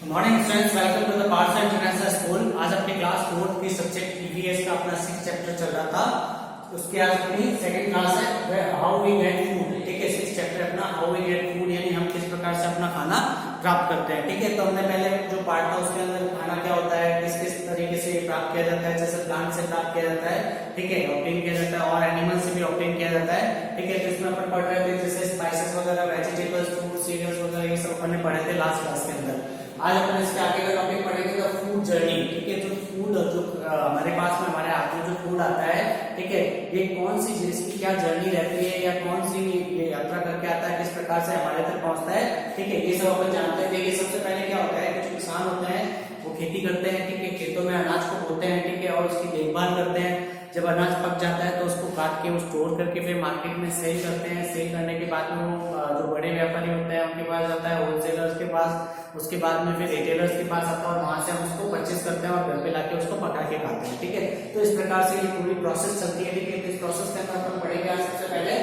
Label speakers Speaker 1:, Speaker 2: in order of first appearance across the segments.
Speaker 1: Morning students, welcome to the parts international school. आज अपनी class 4 की सब्जेक्ट ईवीएस का अपना 6 चैप्टर चल रहा था। उसके आज अपनी सेकंड क्लास है हाउ वी गेट फूड। ठीक है, 6 चैप्टर अपना हाउ वी गेट फूड यानी हम किस प्रकार से अपना खाना प्राप्त करते हैं। ठीक है, तो हमने पहले जो पार्ट था उसके अंदर खाना क्या होता है, किस किस तरीके से प्राप्त किया जाता है। जैसे प्लांट से प्राप्त किया जाता है, ठीक है, ऑब्टेन किया जाता है, और एनिमल से भी ऑब्टेन किया जाता है। ठीक है, तो इसमें अपन पढ़ रहे थे जैसे स्पाइसेस वगैरह, वेजिटेबल्स, फ्रूट, सीरियल्स वगैरह, ये सब अपन ने पढ़े थे लास्ट क्लास के अंदर। आज अपन इसके आगे का टॉपिक पढ़ेंगे द फूड जर्नी। ठीक है, जो फूड जो हमारे पास में हमारे हाथ में जो फूड आता है, ठीक है, ये कौन सी इसकी क्या जर्नी रहती है या कौन सी ये यात्रा करके आता है, किस प्रकार से हमारे तक पहुंचता है। ठीक है, ये सब अपन जानते हैं। देखिए, सबसे पहले क्या होता है, कुछ किसान होते हैं वो खेती करते हैं। ठीक है, खेतों में अनाज को बोते हैं, ठीक है, और उसकी देखभाल करते हैं। जब अनाज पक जाता है तो उसको काट के वो स्टोर करके फिर मार्केट में सेल करते हैं। सेल करने के बाद में वो जो बड़े व्यापारी होते हैं उनके पास जाता है, होलसेलर्स के पास, उसके बाद में फिर रिटेलर्स के पास आता है और वहां से हम उसको परचेज करते हैं और घर पे लाके उसको पका के खाते हैं। ठीक है, तो इस प्रकार से ये पूरी प्रोसेस चलती है। ठीक है, इस प्रोसेस के अंदर अपन पढ़ेंगे आज सबसे पहले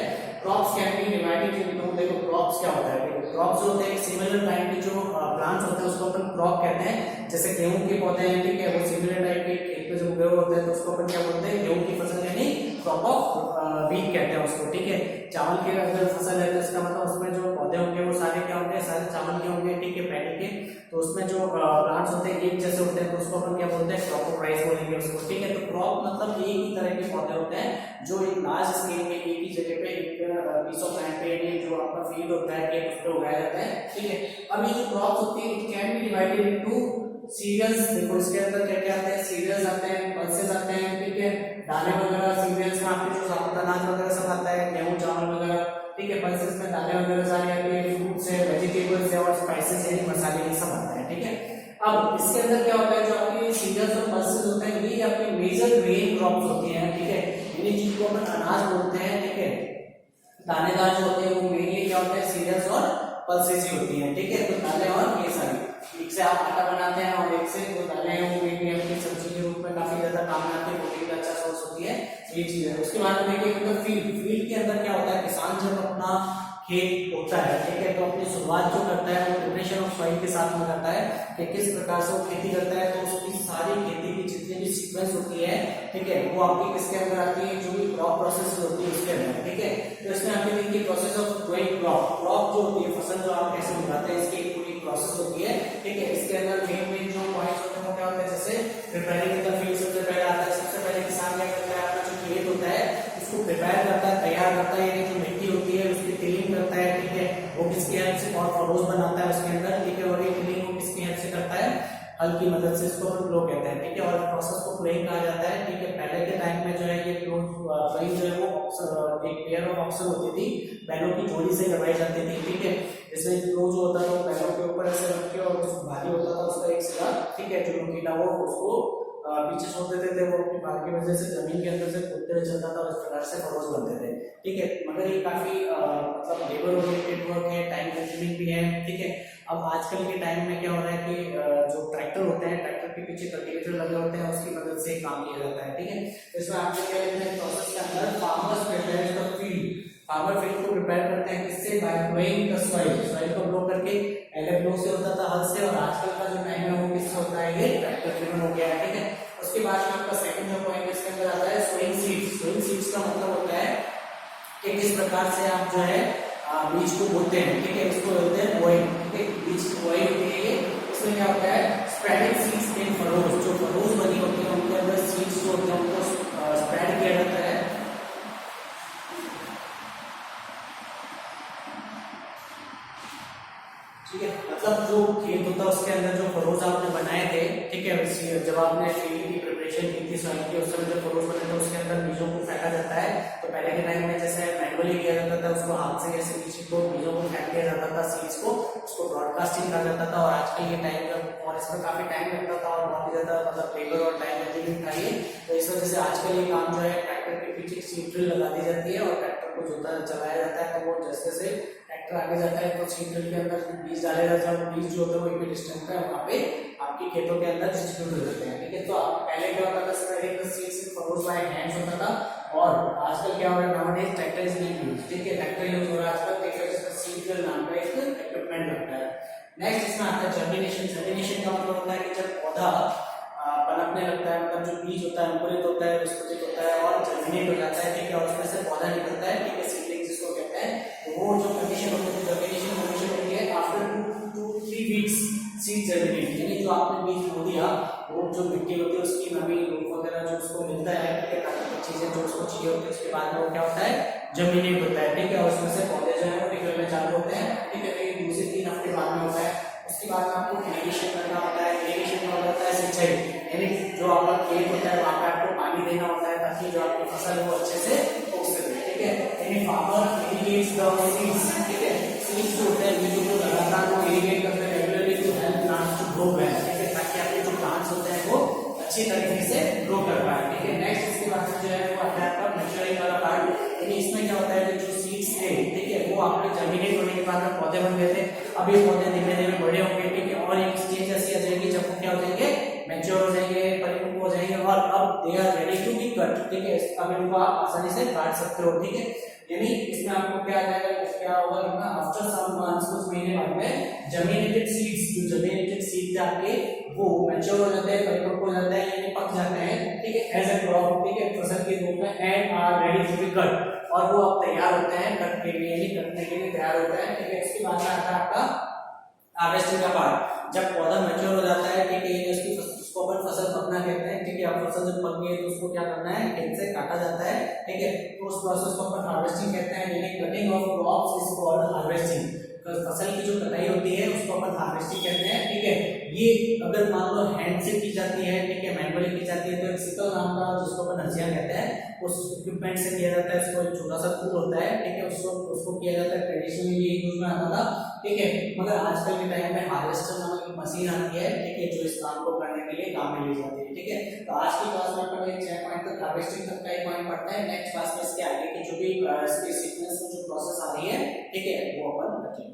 Speaker 1: crops can be divided into. देखो क्रॉप्स क्या होता है, क्रॉप्स होते हैं सिमिलर टाइप के जो प्लांट्स होते हैं उसको अपन क्रॉप कहते हैं। जैसे गेहूं के पौधे हैं, ठीक है, वो सिमिलर टाइप के खेत में जो उगे होते हैं तो उसको अपन क्या बोलते हैं, गेहूं की फसल यानी क्रॉप ऑफ व्हीट कहते हैं उसको। ठीक है, चावल की अगर फसल है तो इसका मतलब उसमें जो पौधे होंगे वो सारे क्या होंगे, सारे चावल के होंगे। ठीक है, पैडी के, तो उसमें जो प्लांट्स होते हैं एक जैसे होते हैं तो उसको अपन क्या बोलते हैं, क्रॉप ऑफ राइस बोलेंगे उसको। ठीक है, तो क्रॉप मतलब एक ही तरह के पौधे होते हैं जो एक लार्ज स्केल में एक ही जगह पे एक पीस ऑफ लैंड पे जो आपका फील्ड होता है कि उस पे उगाया जाता है। ठीक है, अब ये जो क्रॉप्स होती है it can be divided into cereals. देखो इसके अंदर क्या क्या आते हैं, सीरियल्स आते हैं, पल्सेस आते हैं। ठीक है, दाने वगैरह सीरियल्स में आपके जो साबुत अनाज वगैरह सब आता है, गेहूं चावल वगैरह। ठीक है, पल्सेस में दाने वगैरह सारे आते हैं, फ्रूट्स है, वेजिटेबल्स है और स्पाइसेस है, मसाले ये सब आते हैं। ठीक है, अब इसके अंदर क्या होता है, जो आपके सीरियल्स और पल्सेस होते हैं ये आपके मेजर ग्रेन क्रॉप्स होती हैं। ठीक है, इन्हीं चीज को अपन अनाज बोलते हैं। ठीक है, दानेदार जो होते हैं वो मेनली क्या होते हैं, सीरियल्स और पल्सेस ही होती हैं। ठीक है, तो दालें और ये सारी एक से आप आटा बनाते हैं और एक से जो दालें हैं वो मेनली आपकी सब्जी के रूप में काफी ज्यादा काम में आती है, प्रोटीन का अच्छा सोर्स होती है, ये चीज है। उसके बाद में देखिए फील्ड के अंदर क्या होता है, किसान जब अपना खेत होता है, ठीक है, तो अपनी शुरुआत जो करता है वो प्रिपरेशन ऑफ सॉइल के साथ में करता है कि किस प्रकार से वो खेती करता है। तो उसकी सारी खेती की जितनी भी सीक्वेंस होती है, ठीक है, वो आपकी किसके अंदर आती है, जो भी क्रॉप प्रोसेस होती है उसके अंदर। ठीक है, तो इसमें आपकी देखिए प्रोसेस ऑफ ग्रोइंग क्रॉप जो होती है, फसल जो आप कैसे उगाते हैं इसकी पूरी प्रोसेस होती है। ठीक है, इसके अंदर मेन जो पॉइंट्स होते हैं वो क्या होते हैं, जैसे प्रिपेयरिंग द फील्ड सबसे पहले आता है। सबसे पहले किसान क्या करता है, अपना जो खेत होता है उसको प्रिपेयर करता है, तैयार करता है, यानी जो मिट्टी होती है उसकी टिलिंग करता है। ठीक है, वो किसकी हेल्प से, और फरोज बनाता है उसके अंदर। ठीक है, और ये टिलिंग को किसकी हेल्प से करता है, हल की मदद से, इसको प्लो कहते हैं। ठीक है, और प्रोसेस को प्लोइंग कहा जाता है। ठीक है, पहले के टाइम में जो है ये प्लोइंग जो है वो एक पेयर ऑफ ऑक्सन होती थी, बैलों की जोड़ी से करवाई जाती थी। ठीक है, इसमें प्लो जो होता था वो बैलों के ऊपर ऐसे रख के, और जो भारी होता था उसका एक सिरा, ठीक है, जो नुकीला वो उसको पीछे छोड़ देते थे, वो अपनी भार की वजह से जमीन के अंदर से कूदते हुए चलता था और इस प्रकार से फरोज बनते थे। ठीक है, मगर ये काफी मतलब लेबर ओरिएंटेड वर्क है, टाइम कंज्यूमिंग भी है। ठीक है, अब आजकल के टाइम में क्या हो रहा है कि जो ट्रैक्टर होते हैं, ट्रैक्टर के पीछे कल्टीवेटर लगे होते हैं, उसकी मदद से काम किया जाता है। ठीक है, तो इसमें आपको क्या लिखना है, प्रोसेस के अंदर farmers prepare the field. Farmer field को प्रिपेयर करते हैं किससे, by ploughing the soil. Soil को प्लो करके, पहले प्लो से होता था हल से, और आजकल का जो टाइम है वो किससे होता है, ये ट्रैक्टर ड्रिवन हो गया है। ठीक है, उसके बाद में आपका सेकंड जो पॉइंट इसके अंदर आता है सोइंग सीड्स। सोइंग सीड्स का मतलब होता है कि किस प्रकार से आप जो है बीज को बोते हैं। ठीक है, इसको बोलते हैं बोइंग। ठीक है, बीज की बोइंग होती है ये। इसमें क्या होता है, स्प्रेडिंग सीड्स इन फरोज। जो फरोज बनी होती है उनके अंदर सीड्स जो होते हैं उनको स्प्रेड किया जाता है। ठीक है, मतलब जो खेत होता है उसके अंदर जो फरोज आपने बनाए थे, ठीक है, जब आपने फील्ड की प्रिपरेशन की थी सॉइल की, उस समय जो फरोज बने थे उसके अंदर बीजों को फेंका जाता है। तो पहले के टाइम में जैसे मैनुअली किया जाता था, उसको हाथ से जैसे बीजों को फेंक दिया जाता था, सीड्स को, उसको ब्रॉडकास्टिंग कहा जाता था। और आजकल ये टाइम जब, और इसमें काफी टाइम लगता था और बहुत ही ज्यादा मतलब लेबर और टाइम कंज्यूमिंग था ये, तो इस वजह से आजकल ये काम जो है ट्रैक्टर के पीछे सीड ड्रिल लगा दी जाती है और ट्रैक्टर को जोता चलाया जाता है। तो वो जैसे जैसे ट्रैक्टर आगे जाता है तो सीड ड्रिल के अंदर बीज डाले जाते हैं, बीज जो होते हैं वो इक्विडिस्टेंट पे वहां पे आपके खेतों के अंदर डिस्ट्रीब्यूट हो जाते हैं। ठीक है, तो पहले क्या होता था, spreading the seeds in furrows by hands होता था, और आजकल क्या हो रहा है, nowadays tractor is being used. ठीक है, ट्रैक्टर यूज हो रहा है आजकल। ट्रैक्टर जिसका सीड ड्रिल नाम का एक इक्विपमेंट लगता है, नेक्स्ट इसमें आता है जर्मिनेशन। जर्मिनेशन का मतलब होता है कि जब पौधा पनपने लगता है, मतलब जो बीज होता है अंकुरित होता है, विस्फोटित होता है और जर्मिनेट हो जाता है, ठीक है, और उसमें से पौधा निकलता है, ठीक है, सीडलिंग जिसको कहते हैं। तो वो जो कंडीशन होती है, जर्मिनेशन कंडीशन होती है after 2 to 3 weeks seed germinate, यानी जो आपने बीज बो दिया वो जो मिट्टी होती है उसकी नमी धूप वगैरह जो उसको मिलता है, ठीक है, प्राकृतिक चीजें जो उसको चाहिए होती है, उसके बाद में वो क्या होता है, जर्मिनेट होता है, ठीक है, और उसमें से पौधे जो है वो निकलने चालू होते हैं, ठीक है। ये 2 से 3 हफ्ते बाद में होता है। उसके बाद में आपको इरिगेशन करना होता है। इरिगेशन का मतलब होता है सिंचाई, यानी जो आपका खेत होता है वहां पे आपको पानी देना होता है ताकि जो आपकी फसल है वो अच्छे से उग सके, ठीक है। यानी फार्मर इरिगेट्स द सीड्स, ठीक है, सीड्स जो होते हैं बीजों को लगातार वो इरिगेट करते हैं regularly to help plants to grow well, ठीक है, ताकि आपके जो प्लांट्स होते हैं वो अच्छी तरीके से ग्रो कर पाए, ठीक है। नेक्स्ट इसके बाद जो है वो आता है आपका मैच्योरिंग वाला पार्ट, यानी इसमें क्या होता है कि जो सीड्स थे, ठीक है, वो आपके जर्मिनेट होने के बाद में पौधे बन गए थे। अब ये पौधे धीरे धीरे बड़े होंगे, ठीक है, और एक स्टेज ऐसी आ जाएगी जब वो क्या हो जाएंगे, मैच्योर हो जाएंगे, परिपक्व हो जाएंगे और अब they are ready to be cut, ठीक है। अब इनको आप आसानी से काट सकते हो, ठीक है। यानी इसमें आपको क्या आ जाएगा, क्या होगा कि आफ्टर सम मंथ्स, कुछ महीने बाद में जर्मिनेटेड सीड्स, जो जर्मिनेटेड सीड थे आपके वो मैच्योर हो जाते हैं, परिपक्व हो जाते हैं, यानी पक जाते हैं, ठीक है, एज ए क्रॉप, ठीक है, फसल के रूप में, and are ready to be cut, और वो अब तैयार होते हैं कट के लिए, यानी कटने के लिए तैयार होते हैं, ठीक है। इसके बाद में आता है आपका हार्वेस्टिंग का पार्ट। जब पौधा मैच्योर हो जाता है, ठीक है, यानी उसको अपन फसल पकना कहते हैं, ठीक है। अब फसल जब पक गई तो उसको क्या करना है, खेत से काटा जाता है, ठीक है, तो उस प्रोसेस को अपन हार्वेस्टिंग कहते हैं, यानी cutting of crops is called harvesting. फसल की जो कटाई होती है उसको अपन हार्वेस्टिंग कहते हैं, ठीक है। ये अगर मान लो हैंड से की जाती है, ठीक है, मैनुअली की जाती है, तो एक सिकल नाम का जिसको अपन हंसिया कहते हैं उस इक्विपमेंट से किया जाता है। उसको छोटा सा टूल होता है, ठीक है, उसको किया जाता है, ट्रेडिशनली ये यूज में आता था, ठीक है। मगर आजकल के टाइम में हार्वेस्टर नामक एक मशीन आती है, ठीक है, जो इस काम को करने के लिए काम में ली जाती है, ठीक है। तो आज की क्लास में अपन एक 6 पॉइंट तक हार्वेस्टिंग तक का एक पॉइंट पढ़ते हैं। नेक्स्ट क्लास में इसके आगे की जो भी इसके सीक्वेंस में जो प्रोसेस आ रही है, ठीक है, वो अपन देखेंगे।